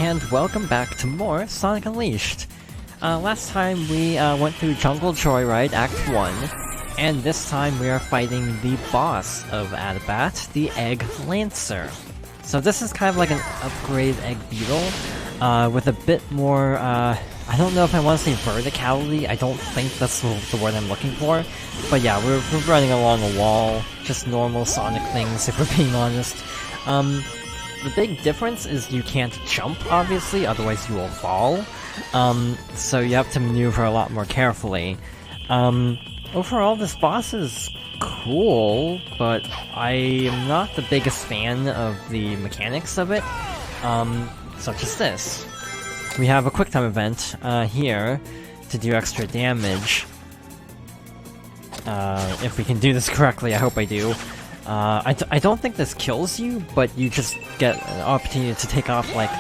and welcome back to more Sonic Unleashed. Last time we went through Jungle Joyride Act 1, and this time we are fighting the boss of Adabat, the Egg Lancer. So this is kind of like an upgraded Egg Beetle, with a bit more, I don't know if I want to say verticality, I don't think that's the word I'm looking for. But yeah, we're running along a wall, just normal Sonic things if we're being honest. The big difference is you can't jump, obviously, otherwise you will fall. So you have to maneuver a lot more carefully. Overall, this boss is cool, but I am not the biggest fan of the mechanics of it, such as this. We have a quick time event here to do extra damage. If we can do this correctly, I hope I do. I don't think this kills you, but you just get an opportunity to take off like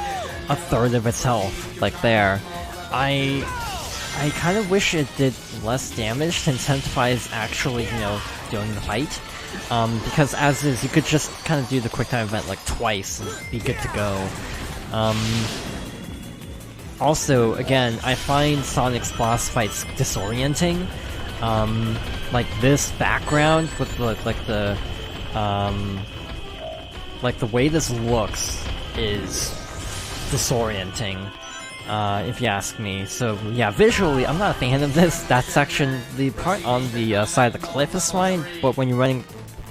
a third of its health, like there. I kind of wish it did less damage to incentivize actually, you know, doing the fight. Because as is, you could just kind of do the quick time event like twice and be good to go. Also, again, I find Sonic's boss fights disorienting. Like this background with the way this looks is disorienting, if you ask me. So yeah, visually, I'm not a fan of this. That section, the part on the side of the cliff is fine, but when you're running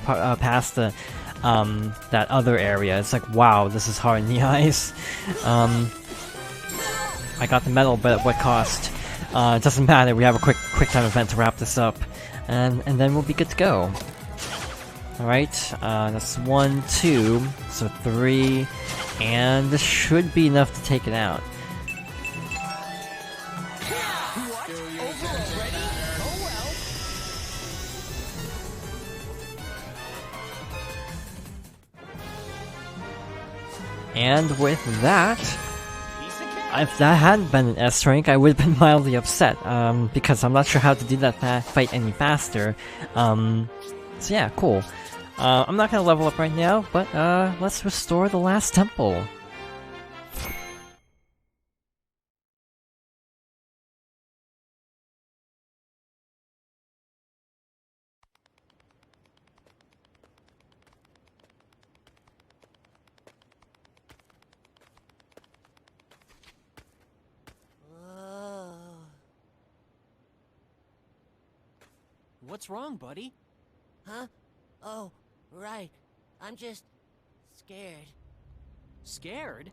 past the that other area, it's like, wow, this is hard in the eyes. I got the medal, but at what cost? It doesn't matter, we have a quick time event to wrap this up, and then we'll be good to go. Alright, that's 1, 2, so 3, and this should be enough to take it out. What? Over already? Oh well. And with that, if that hadn't been an S rank, I would have been mildly upset, because I'm not sure how to do that fight any faster. So yeah, cool. I'm not gonna level up right now, but let's restore the last temple. What's wrong, buddy? Huh? Oh, right. I'm just scared. Scared?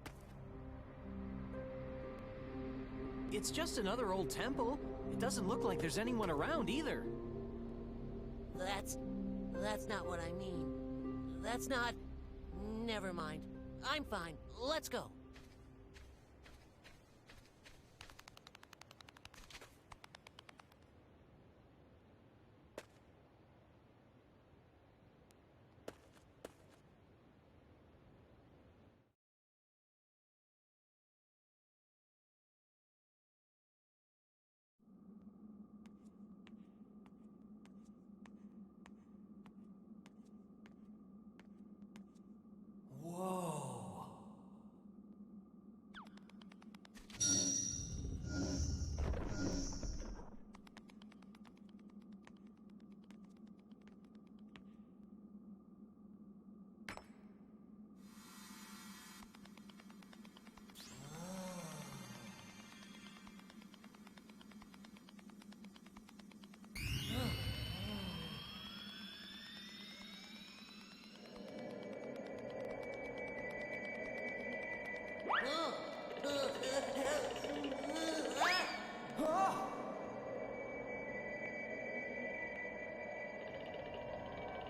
It's just another old temple. It doesn't look like there's anyone around either. That's not what I mean. That's not... Never mind. I'm fine. Let's go. Whoa.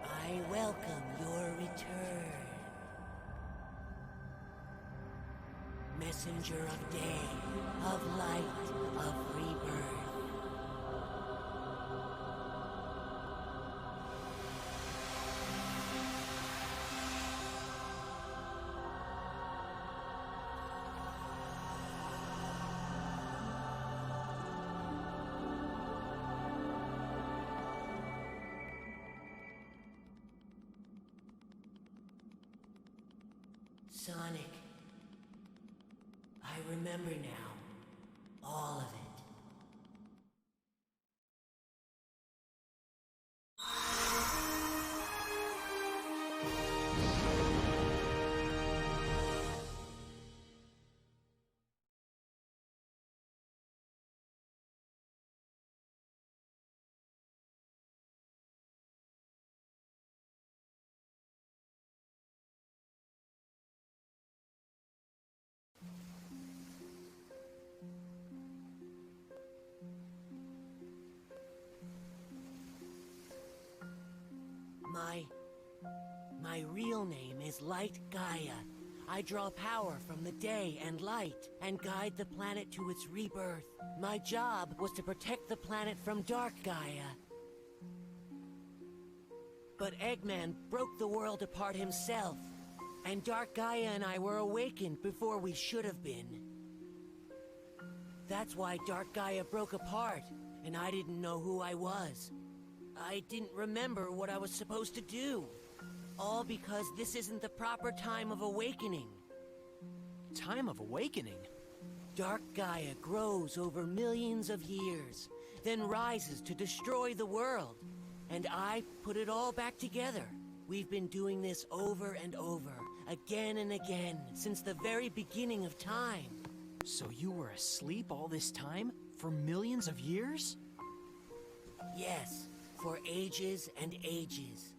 I welcome your return. Messenger of day, of light, of rebirth. Sonic, remember now. All of it. My real name is Light Gaia. I draw power from the day and light, and guide the planet to its rebirth. My job was to protect the planet from Dark Gaia. But Eggman broke the world apart himself, and Dark Gaia and I were awakened before we should have been. That's why Dark Gaia broke apart, and I didn't know who I was. I didn't remember what I was supposed to do. All because this isn't the proper time of awakening. Time of awakening? Dark Gaia grows over millions of years, then rises to destroy the world. And I put it all back together. We've been doing this over and over, again and again, since the very beginning of time. So you were asleep all this time? For millions of years? Yes, for ages and ages.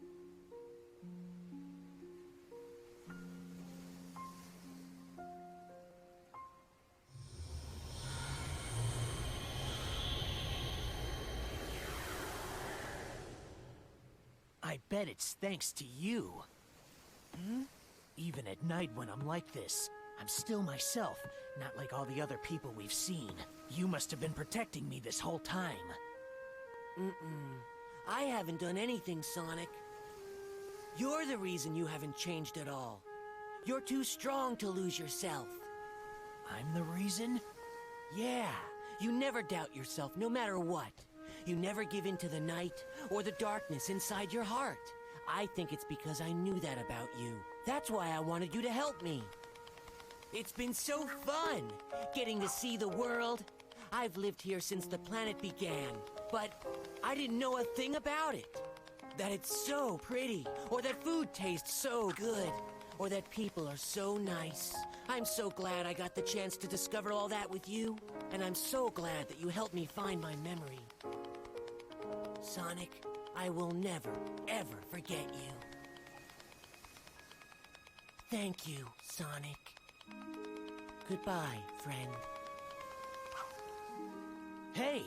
I bet it's thanks to you. Even at night when I'm like this, I'm still myself, not like all the other people we've seen. You must have been protecting me this whole time. I haven't done anything, Sonic. You're the reason you haven't changed at all. You're too strong to lose yourself. I'm the reason? Yeah, you never doubt yourself, no matter what. You never give in to the night or the darkness inside your heart. I think it's because I knew that about you. That's why I wanted you to help me. It's been so fun, getting to see the world. I've lived here since the planet began, but I didn't know a thing about it. That it's so pretty, or that food tastes so good, or that people are so nice. I'm so glad I got the chance to discover all that with you, and I'm so glad that you helped me find my memory. Sonic, I will never, ever forget you. Thank you, Sonic. Goodbye, friend. Hey!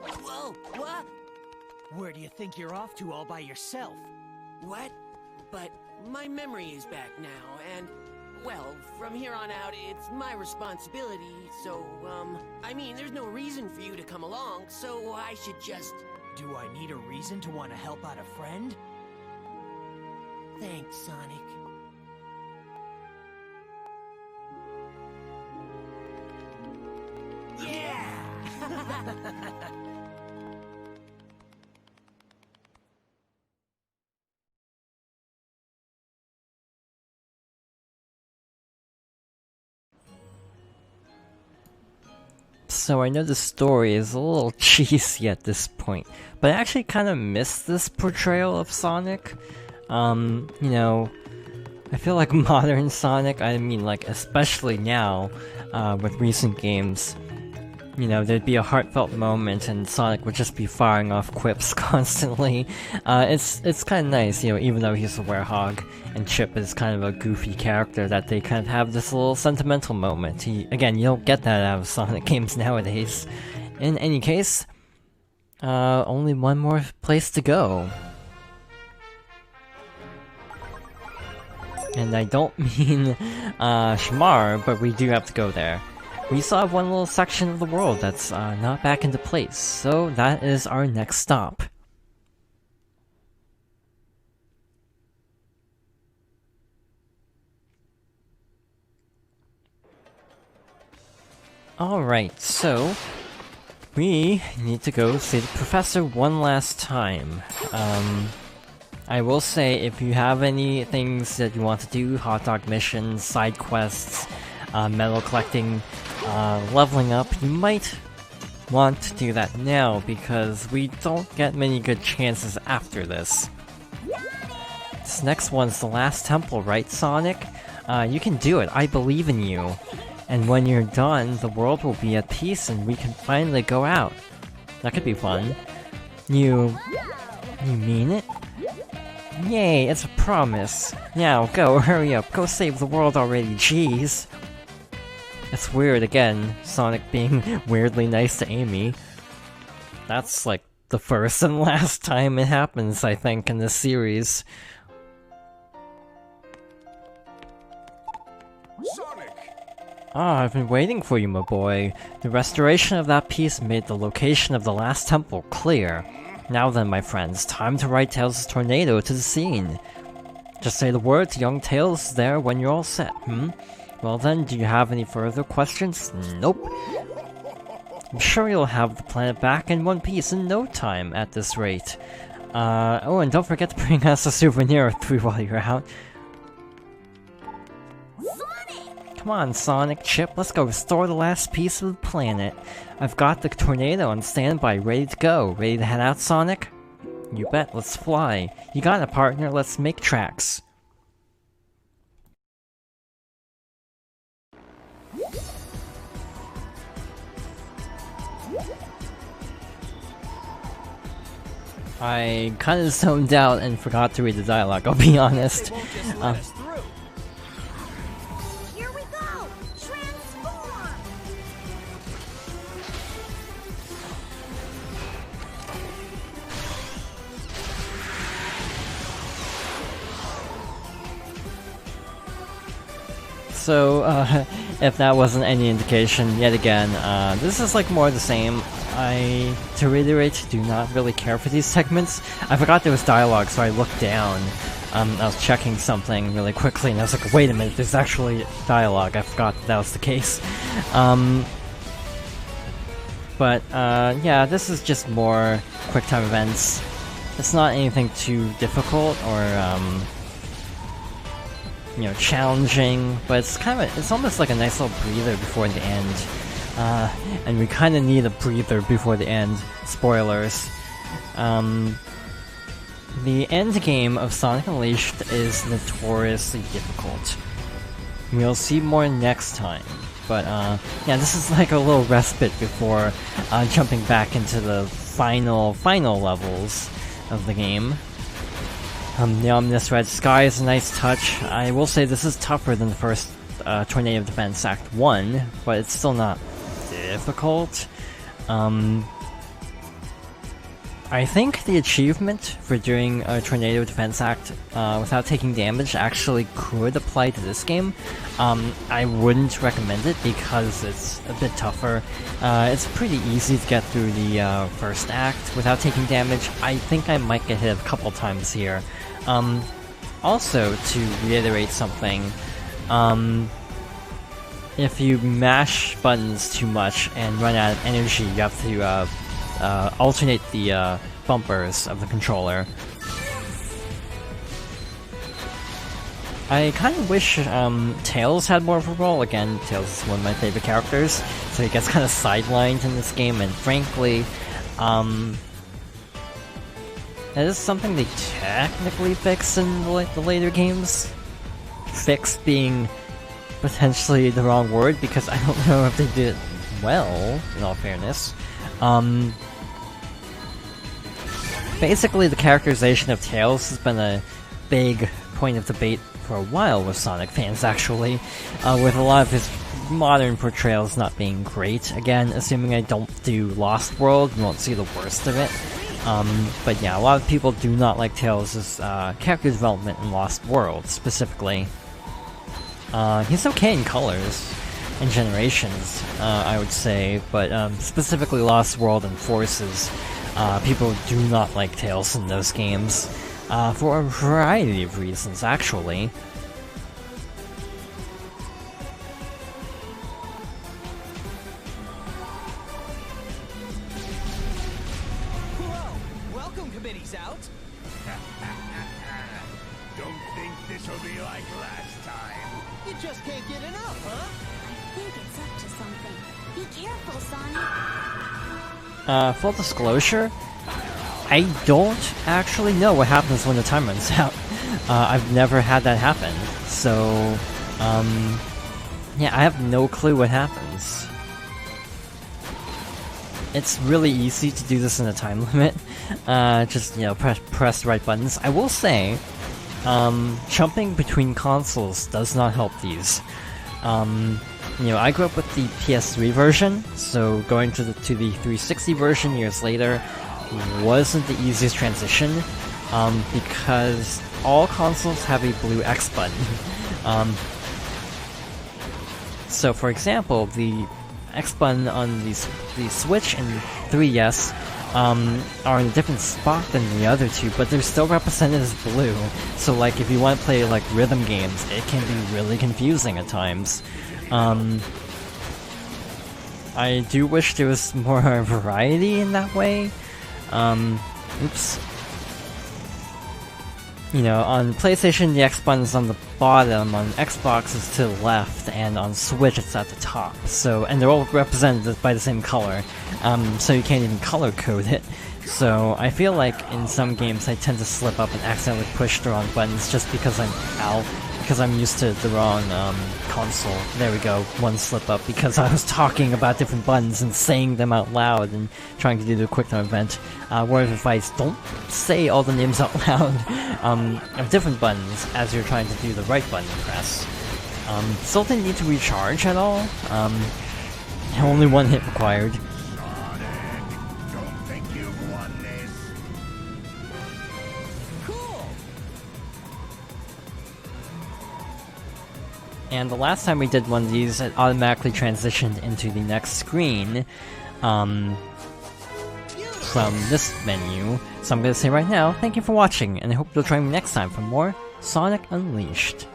Whoa, what? Where do you think you're off to all by yourself? What? But my memory is back now, and, well, from here on out, it's my responsibility, so, I mean, there's no reason for you to come along, so I should just... Do I need a reason to want to help out a friend? Thanks, Sonic. Yeah! So I know the story is a little cheesy at this point, but I actually kind of miss this portrayal of Sonic. You know, I feel like modern Sonic, I mean like especially now, with recent games, you know, there'd be a heartfelt moment and Sonic would just be firing off quips constantly. It's kind of nice, you know, even though he's a werehog and Chip is kind of a goofy character, that they kind of have this little sentimental moment. Again, you don't get that out of Sonic games nowadays. In any case, only one more place to go. And I don't mean Shamar, but we do have to go there. We still have one little section of the world that's not back into place, so that is our next stop. Alright, so we need to go see the professor one last time. I will say, if you have any things that you want to do, hot dog missions, side quests, medal collecting, leveling up, you might want to do that now, because we don't get many good chances after this. This next one's the last temple, right, Sonic? You can do it, I believe in you. And when you're done, the world will be at peace and we can finally go out. That could be fun. You mean it? Yay, it's a promise. Now, go, hurry up, go save the world already, jeez. It's weird, again, Sonic being weirdly nice to Amy. That's like the first and last time it happens, I think, in this series. Sonic! Ah, I've been waiting for you, my boy. The restoration of that piece made the location of the last temple clear. Now then, my friends, time to ride Tails' tornado to the scene. Just say the word to young Tails there when you're all set, Well then, do you have any further questions? Nope. I'm sure you'll have the planet back in one piece in no time at this rate. Oh, and don't forget to bring us a souvenir or three while you're out. Come on, Sonic, Chip, let's go restore the last piece of the planet. I've got the tornado on standby, ready to go. Ready to head out, Sonic? You bet, let's fly. You got it, partner, let's make tracks. I kinda zoned out and forgot to read the dialogue, I'll be honest. They won't just let us through. Here we go! Transform! So, if that wasn't any indication, yet again, this is like more the same. To reiterate, do not really care for these segments. I forgot there was dialogue, so I looked down. I was checking something really quickly, and I was like, wait a minute, there's actually dialogue. I forgot that was the case. Yeah, this is just more quick-time events. It's not anything too difficult or, you know, challenging, but it's almost like a nice little breather before the end. And we kinda need a breather before the end. Spoilers. The end game of Sonic Unleashed is notoriously difficult. We'll see more next time. But, yeah, this is like a little respite before jumping back into the final levels of the game. The ominous red sky is a nice touch. I will say this is tougher than the first Tornado Defense Act 1, but it's still not difficult. I think the achievement for doing a Tornado Defense Act without taking damage actually could apply to this game. I wouldn't recommend it because it's a bit tougher. It's pretty easy to get through the first act without taking damage. I think I might get hit a couple times here. Also, to reiterate something, if you mash buttons too much and run out of energy, you have to alternate the bumpers of the controller. I kind of wish Tails had more of a role. Again, Tails is one of my favorite characters, so he gets kind of sidelined in this game, and frankly, that is something they technically fixed in the later games. Fixed being potentially the wrong word, because I don't know if they did it well, in all fairness. Basically, the characterization of Tails has been a big point of debate for a while with Sonic fans, actually, with a lot of his modern portrayals not being great. Again, assuming I don't do Lost World, you won't see the worst of it. But yeah, a lot of people do not like Tails' character development in Lost World, specifically. He's okay in Colors and Generations, I would say, but specifically Lost World and Forces, people do not like Tails in those games, for a variety of reasons, actually. Whoa! Welcome committee's out. this'll be like last time. You just can't get enough, huh? I think it's up to something. Be careful, Sonic. Full disclosure, I don't actually know what happens when the time runs out. I've never had that happen, so, yeah, I have no clue what happens. It's really easy to do this in a time limit. Just, you know, press the right buttons. I will say, jumping between consoles does not help these. You know, I grew up with the PS3 version, so going to the 360 version years later wasn't the easiest transition, because all consoles have a blue X button. So for example, the X button on the Switch and 3DS are in a different spot than the other two, but they're still represented as blue. So like, if you want to play like rhythm games, it can be really confusing at times. I do wish there was more variety in that way. Oops. You know, on PlayStation, the X button is on the bottom, on Xbox it's to the left, and on Switch it's at the top. So, and they're all represented by the same color, so you can't even color code it. So, I feel like in some games I tend to slip up and accidentally push the wrong buttons just because I'm used to the wrong console. There we go, one slip up because I was talking about different buttons and saying them out loud and trying to do the quick time event. Word of advice, don't say all the names out loud of different buttons as you're trying to do the right button press. Still didn't need to recharge at all. Only one hit required. Don't think you've won this. Cool! And the last time we did one of these, it automatically transitioned into the next screen from this menu. So I'm gonna say right now, thank you for watching, and I hope you'll join me next time for more Sonic Unleashed.